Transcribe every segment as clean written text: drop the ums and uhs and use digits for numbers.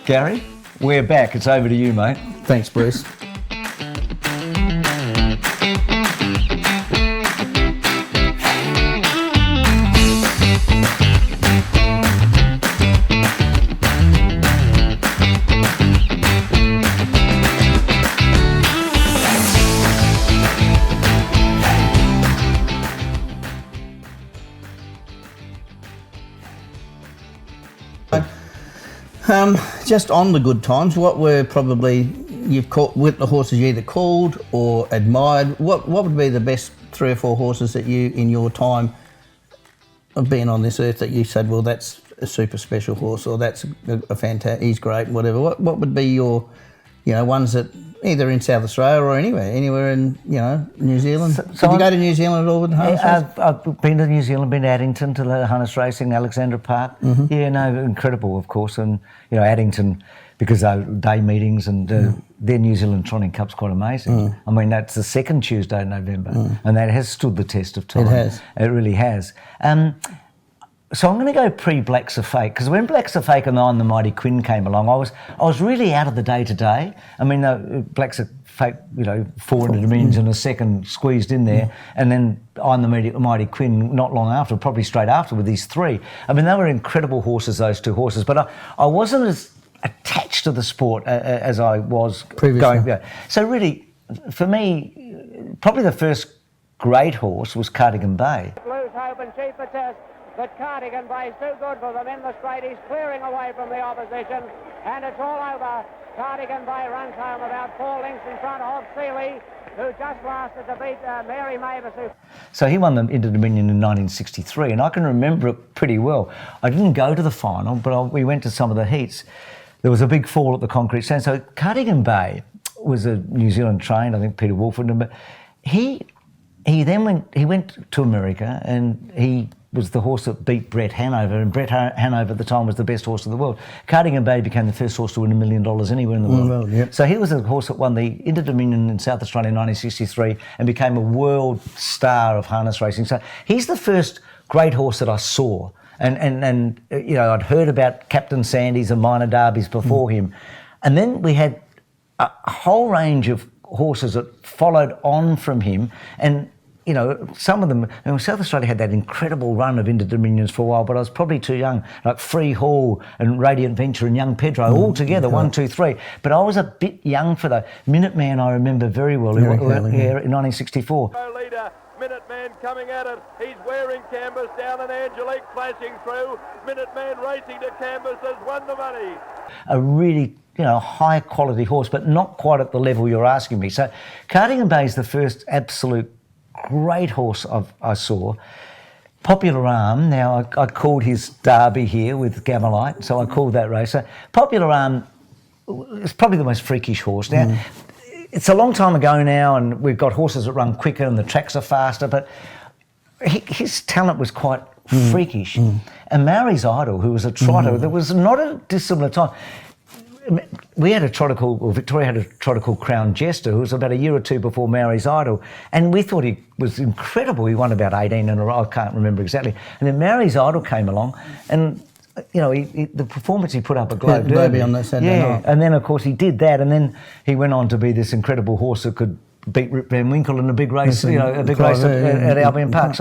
Gary, we're back. It's over to you, mate. Thanks, Bruce. Just on the good times, what were probably you've caught with the horses you either called or admired? What would be the best 3 or 4 horses that you, in your time of being on this earth, that you said, well, that's a super special horse, or that's a fantastic, he's great, whatever. What would be your, ones that either in South Australia or anywhere in, New Zealand? Did you go to New Zealand at all with harness racing? I've been to New Zealand, been to Addington to the harness racing, Alexandra Park. Mm-hmm. Yeah, no, incredible, of course. And, Addington, because they day meetings and their New Zealand Trotting Cup's quite amazing. I mean, that's the second Tuesday in November, and that has stood the test of time. It has. It really has. So I'm going to go pre-Blacks of Fake, because when Blacks of Fake and On the Mighty Quinn came along, I was really out of the day-to-day. I mean, Blacks of Fake, 4 into Dominions and a second squeezed in there, and then On the Mighty Quinn not long after, probably straight after, with these 3. I mean, they were incredible horses, those 2 horses, but I wasn't as attached to the sport as I was previously. So really, for me, probably the first great horse was Cardigan Bay. Loose hope and cheap for test. But Cardigan Bay's too good for them in the straight. He's clearing away from the opposition, and it's all over. Cardigan Bay runs home about 4 lengths in front of Seeley, who just lasted to beat Mary Mavis. So he won the Inter Dominion in 1963, and I can remember it pretty well. I didn't go to the final, but we went to some of the heats. There was a big fall at the concrete stand. So Cardigan Bay was a New Zealand trained, I think Peter Wolford, but he went to America, and he was the horse that beat Brett Hanover, and Brett Hanover at the time was the best horse in the world. Cardigan Bay became the first horse to win $1 million anywhere in the world. Yep. So he was a horse that won the Inter Dominion in South Australia in 1963 and became a world star of harness racing. So he's the first great horse that I saw. And I'd heard about Captain Sandy's and minor derbies before him. And then we had a whole range of horses that followed on from him, and some of them, South Australia had that incredible run of Inter Dominions for a while, but I was probably too young, like Free Hall and Radiant Venture and Young Pedro, all together, 1, 2, 3. But I was a bit young for that. Minuteman I remember very well, in 1964. Leader, Minuteman coming at it. He's wearing canvas down, and Angelique flashing through. Minuteman racing to canvas has won the money. A really high quality horse, but not quite at the level you're asking me. So Cardigan Bay is the first absolute great horse I saw. Popular Arm, now I called his derby here with Gamelite, so I called that race. So Popular Arm is probably the most freakish horse. Now, it's a long time ago now, and we've got horses that run quicker and the tracks are faster, but his talent was quite freakish. And Mary's Idol, who was a trotter, there was not a dissimilar time. We had a trotter called, Victoria had a trotter called Crown Jester, who was about a year or 2 before Mary's Idol, and we thought he was incredible. He won about 18 in a row, I can't remember exactly. And then Mary's Idol came along, and the performance he put up at Globe Derby on that Saturday night. And then of course he did that, and then he went on to be this incredible horse that could beat Rip Van Winkle in a big race, at Albion Park.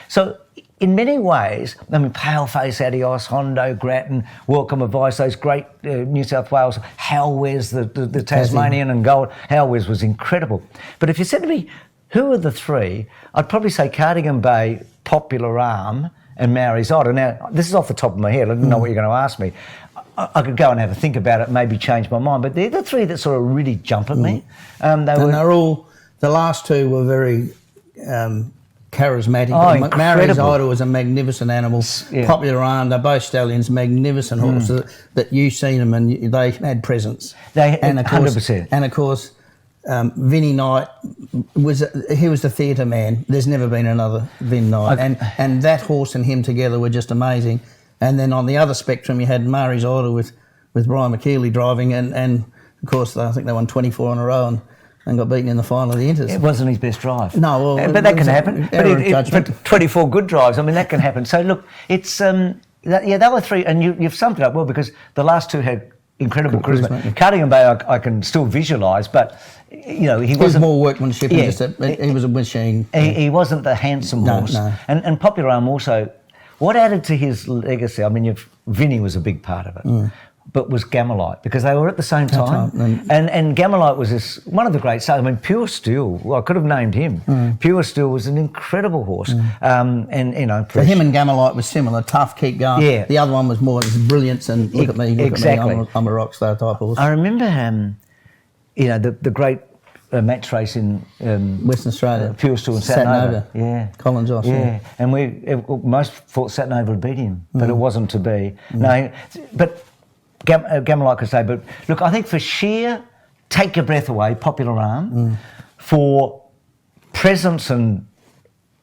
So in many ways, I mean, Paleface, Adios, Hondo, Grattan, Welcome Advice, those great New South Wales, Halwes, the Tasmanian and Gold, Halwes was incredible. But if you said to me, who are the 3, I'd probably say Cardigan Bay, Popular Arm and Mary's Idol. Now, this is off the top of my head, I didn't know what you're going to ask me. I could go and have a think about it, maybe change my mind, but they're the 3 that sort of really jump at me. They're all, the last 2 were very charismatic. Mary's Idol was a magnificent animal. Popular Arm, they're both stallions, magnificent horses that you've seen them, and they had presence. And of course, 100%. And of course, Vinnie Knight was the theatre man. There's never been another Vin Knight, and that horse and him together were just amazing. And then on the other spectrum, you had Mary's Idol with Brian McKeely driving, and of course I think they won 24 in a row and got beaten in the final of the Inters. It wasn't his best drive. No, well, but that can happen. But 24 good drives, I mean, that can happen. So look, it's they were 3, and you've summed it up well, because the last 2 had incredible Charisma, charisma. yeah. Cardigan Bay, I can still visualise, but he It was wasn't. more workmanship. Yeah. He was a machine. He wasn't the handsome No, horse. no. And Popular Arm also, what added to his legacy, I mean, Vinny was a big part of it, but was Gamelite, because they were at the same time. And Gamelite was one of the great stars. I mean, Pure Steel, well, I could have named him. Pure Steel was an incredible horse. And, you know... So him and Gamelite was similar, tough, keep going. Yeah. The other one was more brilliance and look at me, Exactly. I'm a rock star type horse. I remember, you know, the great match race in Western Australia. Pure Steel and Satnova. Satnova. Yeah. Colin Joss. Yeah. And most thought Satnova would beat him, but it wasn't to be. No, but Gamelite could say, but look, I think for sheer take your breath away, Popular Arm, for presence and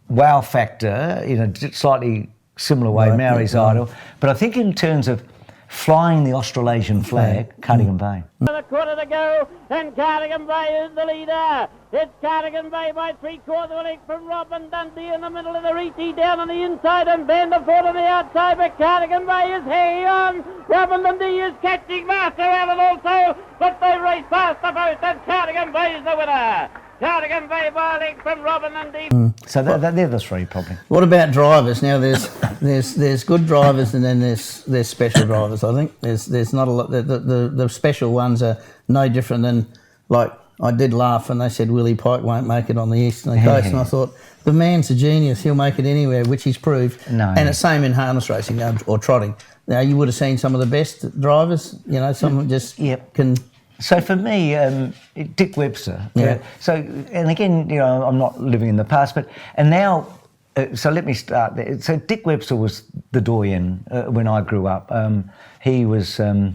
wow factor in a slightly similar way, Right, Maori's right. Idol. But I think in terms of flying the Australasian flag, Cardigan Bay. A quarter to go, and Cardigan Bay is the leader. It's Cardigan Bay by 3/4 of a length from Robin Dundee in the middle of the Reedy, down on the inside, and Vanderford on the outside, but Cardigan Bay is hanging on. Robin Dundee is catching Master Allen also, but they race past the boat, and Cardigan Bay is the winner. Cardigan Bay by a length from Robin Dundee. So they're the three, probably. What about drivers? Now there's good drivers and then there's special drivers. I think there's not a lot. The special ones are no different than, like, I did laugh when they said Willie Pike won't make it on the Eastern Coast, and I thought the man's a genius. He'll make it anywhere, which he's proved. No. And it's same in harness racing or trotting. Now you would have seen some of the best drivers. You know, some just can. So for me, Dick Webster. Yeah. So, and again, you know, I'm not living in the past, and now, so let me start there. So Dick Webster was the doyen when I grew up. He was the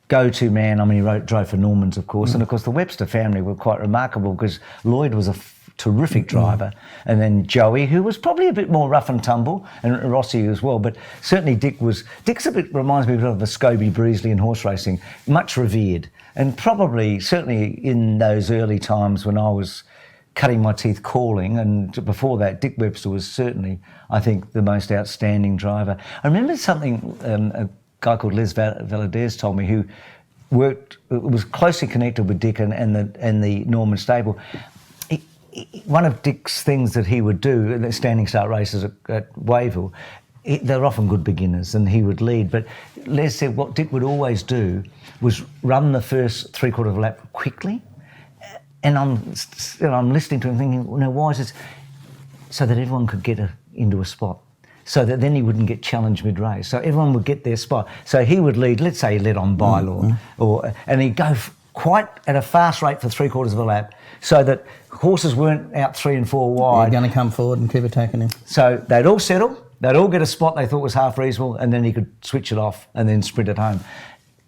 go-to man. I mean, he drove for Normans, of course, and of course the Webster family were quite remarkable because Lloyd was a terrific driver, and then Joey, who was probably a bit more rough and tumble, and Rossi as well, but certainly Dick's a bit, reminds me of the Scobie Breesley in horse racing, much revered, and probably certainly in those early times when I was cutting my teeth calling, and before that, Dick Webster was certainly, I think, the most outstanding driver. I remember something a guy called Les Valadez told me, who was closely connected with Dick and the Norman stable. One of Dick's things that he would do, the standing start races at Wayville, they're often good beginners and he would lead, but Les said what Dick would always do was run the first 3/4 of a lap quickly, and I'm listening to him thinking, well, now why is this? So that everyone could get into a spot, so that then he wouldn't get challenged mid-race, so everyone would get their spot. So he would lead, let's say he led on bylaw, and he'd go quite at a fast rate for 3/4 of a lap, so that horses weren't out 3 and 4 wide. They're going to come forward and keep attacking him. So they'd all settle, they'd all get a spot they thought was half reasonable, and then he could switch it off and then sprint it home.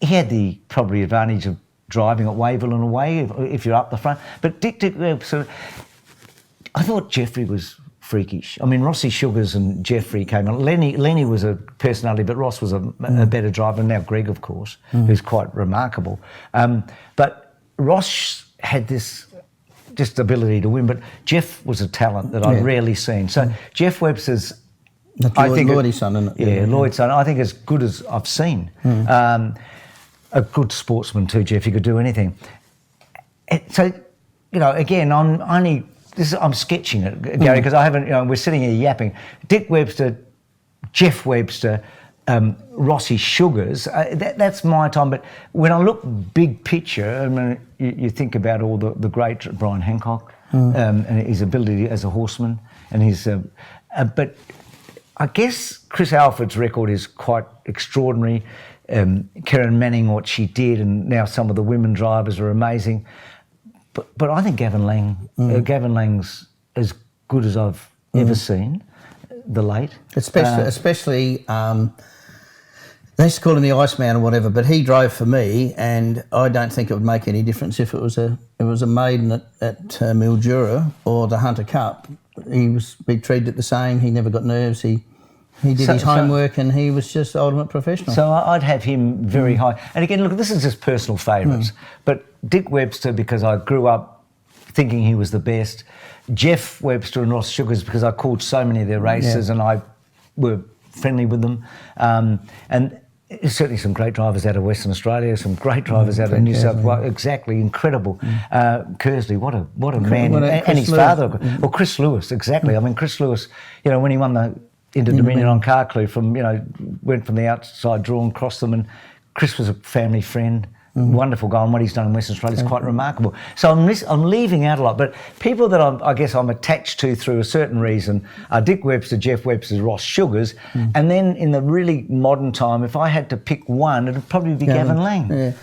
He had the probably advantage of driving at Wayville and away if you're up the front. But Dick I thought Jeffrey was freakish. I mean, Rossi Sugars and Jeffrey came on. Lenny was a personality, but Ross was a better driver, and now Greg, of course, who's quite remarkable. But Ross had this just ability to win, but Jeff was a talent that I'd rarely seen. So Jeff Webster's, I think, Lloyd's son, isn't it? Yeah, Lloyd's son. I think as good as I've seen. A good sportsman too, Jeff. He could do anything. So, you know, again, I'm sketching it, Gary, because I haven't. You know, we're sitting here yapping. Dick Webster, Jeff Webster, Rossi Sugars. That's my time. But when I look big picture, I mean, you think about all the great Brian Hancock and his ability as a horseman, and his. But I guess Chris Alford's record is quite extraordinary. Karen Manning, what she did, and now some of the women drivers are amazing. But I think Gavin Lang's as good as I've ever seen, the late. Especially they used to call him the Iceman or whatever, but he drove for me, and I don't think it would make any difference if it was a maiden at Mildura or the Hunter Cup. He treated the same. He never got nerves. He did his homework, and he was just ultimate professional. So I'd have him very high. And again, look, this is just personal favourites. But Dick Webster, because I grew up thinking he was the best. Jeff Webster and Ross Sugars, because I called so many of their races and I were friendly with them. And certainly some great drivers out of Western Australia, some great drivers out of New South Wales. Exactly, incredible. Kersley, what a man, and his father. Well, Chris Lewis, exactly. I mean, Chris Lewis, you know, when he won the Inter-Dominion on Carclew, went from the outside draw and crossed them, and Chris was a family friend. Wonderful guy, and what he's done in Western Australia is quite remarkable. So I'm leaving out a lot, but people that I guess I'm attached to through a certain reason are Dick Webster, Jeff Webster, Ross Sugars, and then in the really modern time, if I had to pick one, it'd probably be Gavin Lang.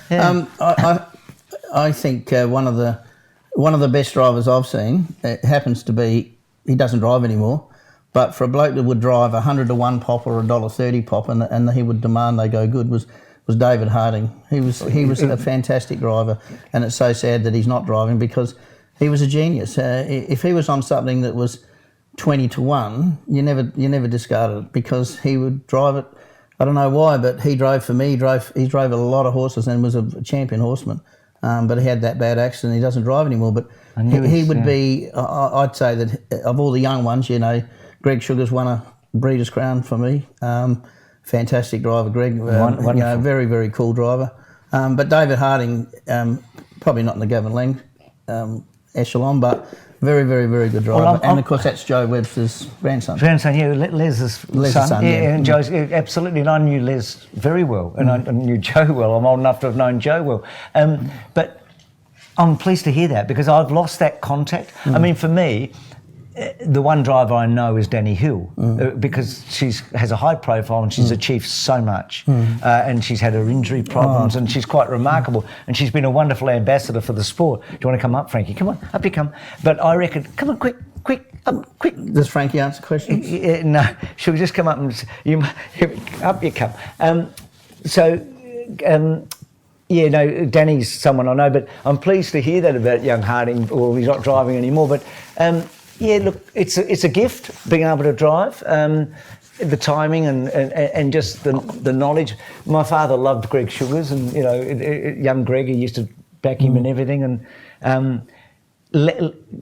I think one of the best drivers I've seen, it happens to be, he doesn't drive anymore, but for a bloke that would drive 100 to 1 pop or $1.30 pop, and he would demand they go good, was David Harding. He was a fantastic driver, and it's so sad that he's not driving because he was a genius. If he was on something that was 20 to 1, you never discarded it because he would drive it. I don't know why, but he drove for me. He drove a lot of horses and was a champion horseman. But he had that bad accident. He doesn't drive anymore. But he would be. I'd say that of all the young ones, you know, Greg Sugars won a Breeders' Crown for me. Fantastic driver, Greg. You know, very, very cool driver. But David Harding, probably not in the Gavin Lang echelon, but very, very, very good driver. Well, and of course, that's Joe Webster's grandson. Grandson, yeah, Les's son. Yeah, and Joe's absolutely. And I knew Les very well, and I knew Joe well. I'm old enough to have known Joe well. But I'm pleased to hear that because I've lost that contact. I mean, for me, the one driver I know is Danny Hill because she has a high profile and she's achieved so much and she's had her injury problems and she's quite remarkable and she's been a wonderful ambassador for the sport. Do you want to come up, Frankie? Come on, up you come. But I reckon, come on, quick, up, quick. Does Frankie answer questions? No, she'll just come up and up you come. Yeah, no, Danny's someone I know, but I'm pleased to hear that about young Harding. Well, he's not driving anymore, but yeah, look, it's a gift being able to drive, the timing and just the knowledge. My father loved Greg Sugars, and you know, young Greg, he used to back him and everything. And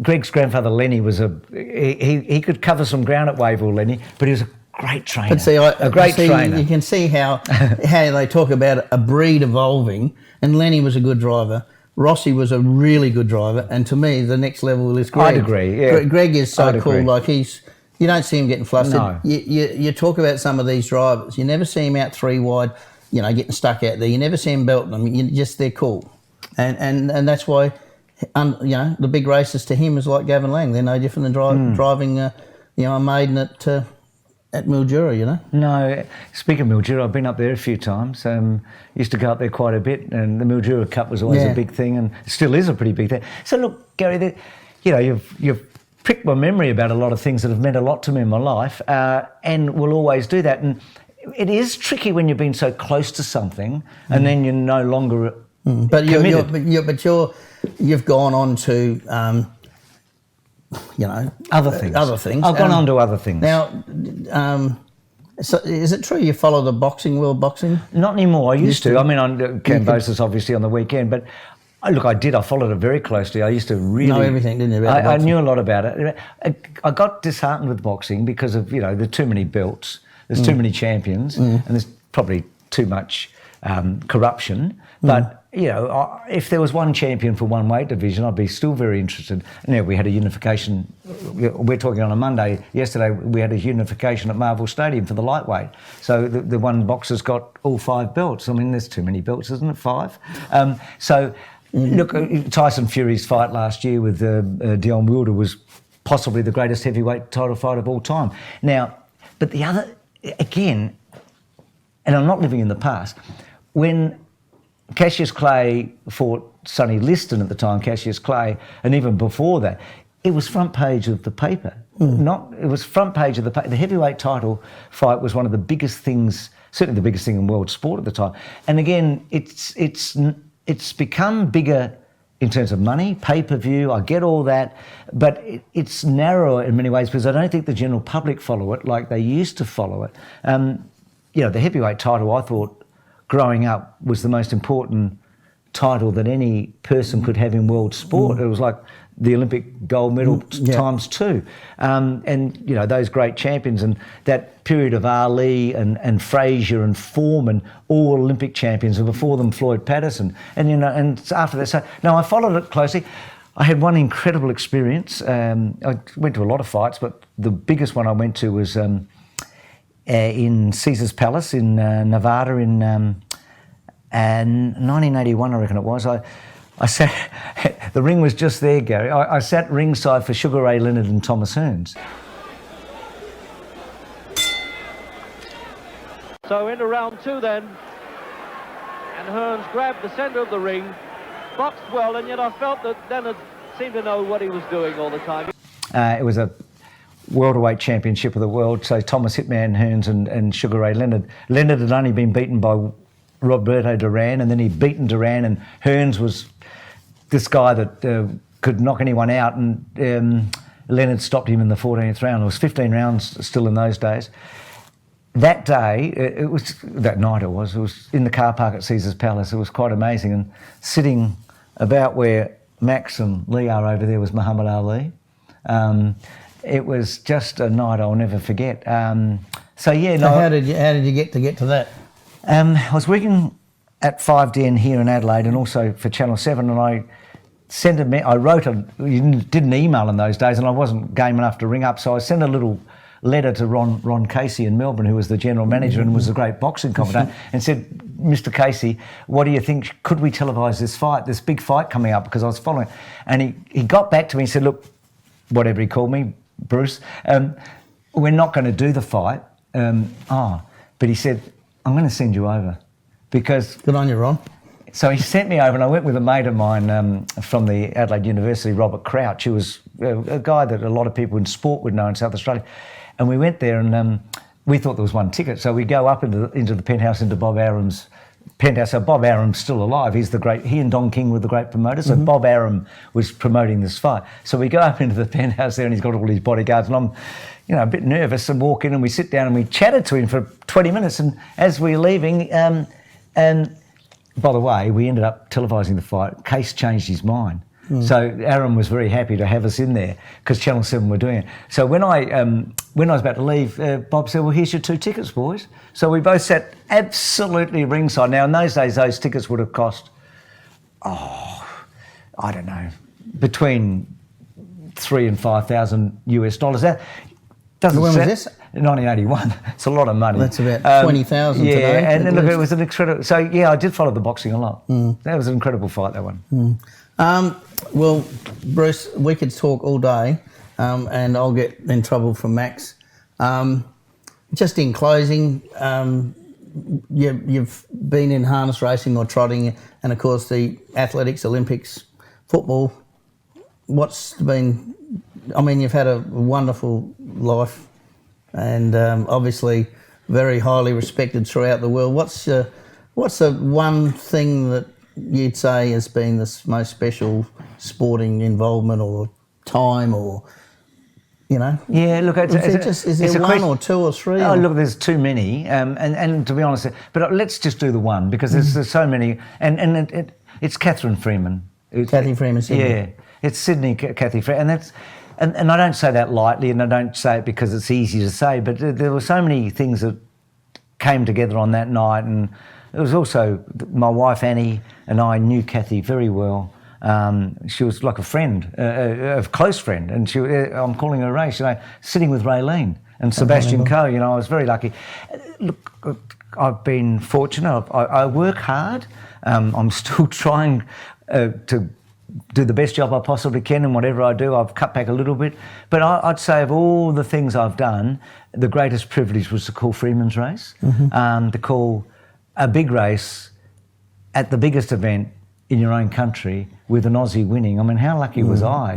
Greg's grandfather Lenny was he could cover some ground at Wavell, Lenny, but he was a great trainer. But see, a great trainer. You can see how they talk about a breed evolving, and Lenny was a good driver. Rossi was a really good driver, and to me, the next level is Greg. I'd agree, yeah. Greg is so I'd cool. agree. Like you don't see him getting flustered. No. You talk about some of these drivers. You never see him out 3 wide, you know, getting stuck out there. You never see him belting them. They're cool, and that's why, you know, the big races to him is like Gavin Lang. They're no different than driving, you know, a maiden at Mildura, you know? No, speaking of Mildura, I've been up there a few times. Used to go up there quite a bit, and the Mildura Cup was always a big thing, and still is a pretty big thing. So look, Gary, you know, you've pricked my memory about a lot of things that have meant a lot to me in my life, and will always do that. And it is tricky when you've been so close to something, and then you're no longer committed. You've gone on to. You know, other things. I've gone on to other things. Now, so is it true you follow the world boxing? Not anymore. I used to. I mean, on Cambosis obviously on the weekend, but look, I did. I followed it very closely. I used to really know everything, didn't you? I knew a lot about it. I got disheartened with boxing because of, you know, there's too many belts, there's too many champions, and there's probably too much corruption. But you know, if there was one champion for one weight division, I'd be still very interested. You know, we had a unification. We're talking on a Monday. Yesterday, we had a unification at Marvel Stadium for the lightweight. So the one boxer's got all 5 belts. I mean, there's too many belts, isn't it? 5. Look, Tyson Fury's fight last year with Deon Wilder was possibly the greatest heavyweight title fight of all time. Now, but the other, again, and I'm not living in the past, when Cassius Clay fought Sonny Liston at the time, Cassius Clay, and even before that, it was front page of the paper. It was front page of the paper. The heavyweight title fight was one of the biggest things, certainly the biggest thing in world sport at the time. And again, it's become bigger in terms of money, pay-per-view, I get all that, but it's narrower in many ways because I don't think the general public follow it like they used to follow it. You know, the heavyweight title, I thought, growing up was the most important title that any person could have in world sport. It was like the Olympic gold medal times two. And, you know, those great champions and that period of Ali and Frazier and Foreman, all Olympic champions, and before them Floyd Patterson. And, you know, and after that, so, no, I followed it closely. I had one incredible experience. I went to a lot of fights, but the biggest one I went to was in Caesar's Palace in Nevada in 1981, I reckon it was. I sat, the ring was just there, Gary. I sat ringside for Sugar Ray Leonard and Thomas Hearns. So into round two then, and Hearns grabbed the centre of the ring, boxed well, and yet I felt that Leonard seemed to know what he was doing all the time. It was a welterweight championship of the world, so Thomas Hitman Hearns and Sugar Ray Leonard. Leonard had only been beaten by Roberto Duran, and then he'd beaten Duran, and Hearns was this guy that could knock anyone out, and Leonard stopped him in the 14th round. It was 15 rounds still in those days. That day, that night it was in the car park at Caesar's Palace. It was quite amazing, and sitting about where Max and Lee are over there was Muhammad Ali. It was just a night I'll never forget. So how did you get to that? I was working at 5DN here in Adelaide and also for Channel 7, and I didn't email in those days, and I wasn't game enough to ring up, so I sent a little letter to Ron Casey in Melbourne, who was the general manager and was a great boxing commentator, and said, Mr. Casey, what do you think? Could we televise this fight, this big fight coming up? Because I was following. And he got back to me and said, look, whatever he called me, Bruce, we're not going to do the fight. But he said, I'm going to send you over. Because good on you, Ron. So he sent me over, and I went with a mate of mine from the Adelaide University, Robert Crouch, who was a guy that a lot of people in sport would know in South Australia. And we went there, and we thought there was one ticket. So we go up into the penthouse, into Bob Arum's penthouse. So Bob Arum's still alive. He and Don King were the great promoters. So Bob Arum was promoting this fight. So we go up into the penthouse there, and he's got all his bodyguards, and I'm, you know, a bit nervous, and walk in, and we sit down, and we chatted to him for 20 minutes. And as we were leaving, and by the way, we ended up televising the fight. Case changed his mind. So Arum was very happy to have us in there because Channel 7 were doing it. So when I was about to leave, Bob said, well, here's your 2 tickets, boys. So we both sat absolutely ringside. Now, in those days, those tickets would have cost, I don't know, between $3,000 and $5,000 US. That doesn't when was this? 1981. It's a lot of money. That's about 20,000 today. Yeah, and then look, it was an incredible. So yeah, I did follow the boxing a lot. That was an incredible fight, that one. Well, Bruce, we could talk all day, and I'll get in trouble from Max. Just in closing, you've been in harness racing or trotting, and of course the athletics, Olympics, football. What's been? I mean, you've had a wonderful life, and obviously very highly respected throughout the world. What's the one thing that you'd say has been the most special sporting involvement or time, or, you know? Yeah, look, is there one or two or three? Oh, look, there's too many, and to be honest, but let's just do the one, because there's so many, and it's Catherine Freeman. Cathy Freeman, Sydney. Yeah, it's Sydney, Cathy Freeman, and that's. And I don't say that lightly, and I don't say it because it's easy to say, but there were so many things that came together on that night. And it was also my wife Annie and I knew Cathy very well. She was like a friend, a close friend, and I'm calling her Ray. Sitting with Raylene and Sebastian Coe. You know, I was very lucky. Look, I've been fortunate. I work hard. I'm still trying to do the best job I possibly can, and whatever I do, I've cut back a little bit. But I'd say of all the things I've done, the greatest privilege was to call Freeman's race, to call a big race at the biggest event in your own country with an Aussie winning. I mean, how lucky was I?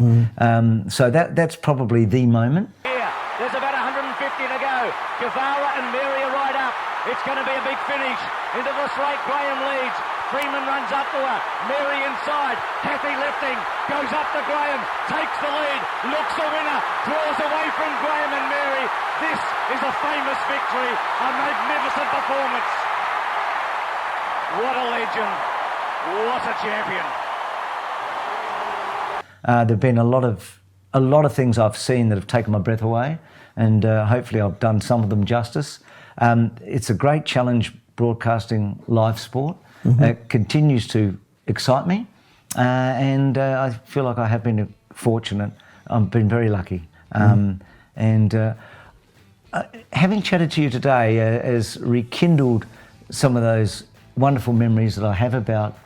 So that's probably the moment. Here, there's about 150 to go. Gavin and Mary are right up. It's going to be a big finish. Into the straight, Graham leads. Freeman runs up to her. Mary inside. Cathy lifting. Goes up to Graham. Takes the lead. Looks a winner. Draws away from Graham and Mary. This is a famous victory. A magnificent performance. What a legend. What a champion. There've been a lot of things I've seen that have taken my breath away, and hopefully I've done some of them justice. It's a great challenge broadcasting live sport. It continues to excite me, and I feel like I have been fortunate. I've been very lucky. Having chatted to you today has rekindled some of those wonderful memories that I have about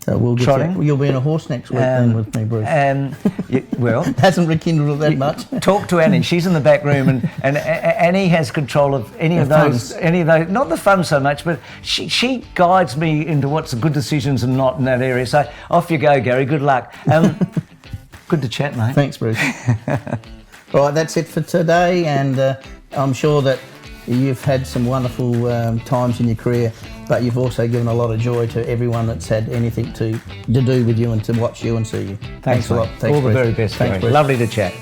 We'll get trotting. you'll be in a horse next week then with me, Bruce. Well, Hasn't rekindled that much. talk to Annie. She's in the back room, and Annie has control of any of those. Not the fun so much, but she guides me into what's good decisions and not in that area. So off you go, Gary. Good luck. Good to chat, mate. Thanks, Bruce. All right, that's it for today, and I'm sure that you've had some wonderful times in your career, but you've also given a lot of joy to everyone that's had anything to do with you and to watch you and see you. Thanks a lot. All the very best. Thanks, Gary. Bruce. Lovely to chat.